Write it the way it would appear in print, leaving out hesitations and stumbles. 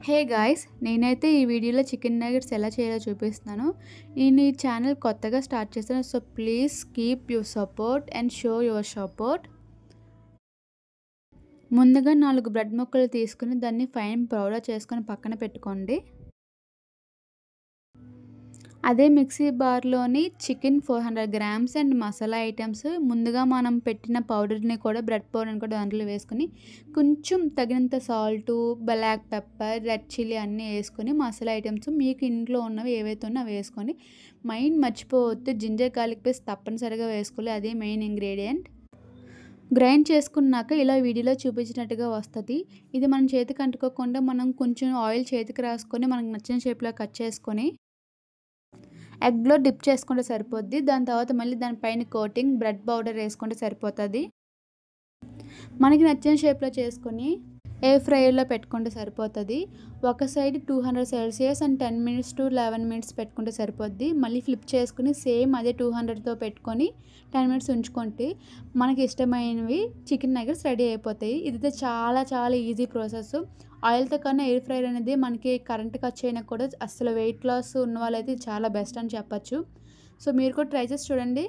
Hey guys, నేనైతే ఈ వీడియోలో చికెన్ నగెట్స్ ఎలా చేయాలో చూపిస్తున్నాను. నేను ఈ ఛానల్ కొత్తగా స్టార్ట్ చేశాను. So please keep your support and show your support. ముందుగా 4 బ్రెడ్ ముక్కలు తీసుకుని దాన్ని ఫైన్ పౌడర్ చేసుకొని పక్కన పెట్టుకోండి. అదే మిక్సీ బార్లోని chicken 400 grams and masala items ముందుగా మనం పెట్టిన పౌడర్ని కూడా బ్రెడ్ పౌడర్ని కూడా దాంట్లో వేసుకొని కొంచెం తగినంత salt, black pepper, red chilli అన్నీ వేసుకొని మసాలా ఐటమ్స్ మీకు ఇంట్లో ఉన్నవి ఏవైతే ఉన్నాయో అవి వేసుకొని మర్చిపోవద్దు, జింజర్ గార్లిక్ పేస్ట్ తప్పనిసరిగా వేసుకోవాలి. అదే మెయిన్ ఇంగ్రీడియంట్. గ్రైండ్ చేసుకున్నాక ఇలా వీడియోలో చూపించినట్టుగా వస్తుంది. ఇది మన చేతికి అంటుకోకుండా మనం కొంచెం ఆయిల్ చేతికి రాసుకొని మనకు నచ్చిన షేప్లో కట్ చేసుకొని ఎగ్లో డిప్ చేసుకుంటే సరిపోద్ది. దాని తర్వాత మళ్ళీ దానిపైన కోటింగ్ బ్రెడ్ పౌడర్ వేసుకుంటే సరిపోతుంది. మనకి నచ్చిన షేప్లో చేసుకొని ఎయిర్ ఫ్రైయర్లో పెట్టుకుంటే సరిపోతుంది. ఒక side 200 Celsius and 10 minutes to 11 minutes పెట్టుకుంటే సరిపోద్ది. మళ్ళీ ఫ్లిప్ చేసుకుని సేమ్ అదే 200తో పెట్టుకొని 10 minutes ఉంచుకుంటే మనకి ఇష్టమైనవి చికెన్ నగెట్స్ రెడీ అయిపోతాయి. ఇదైతే చాలా చాలా ఈజీ ప్రాసెస్. ఆయిల్తో కన్నా ఎయిర్ ఫ్రైయర్ అనేది మనకి కరెంట్ ఖర్చు అయినా కూడా అసలు వెయిట్ లాస్ ఉన్న వాళ్ళైతే చాలా బెస్ట్ అని చెప్పచ్చు. సో మీరు కూడా ట్రై చేసి చూడండి.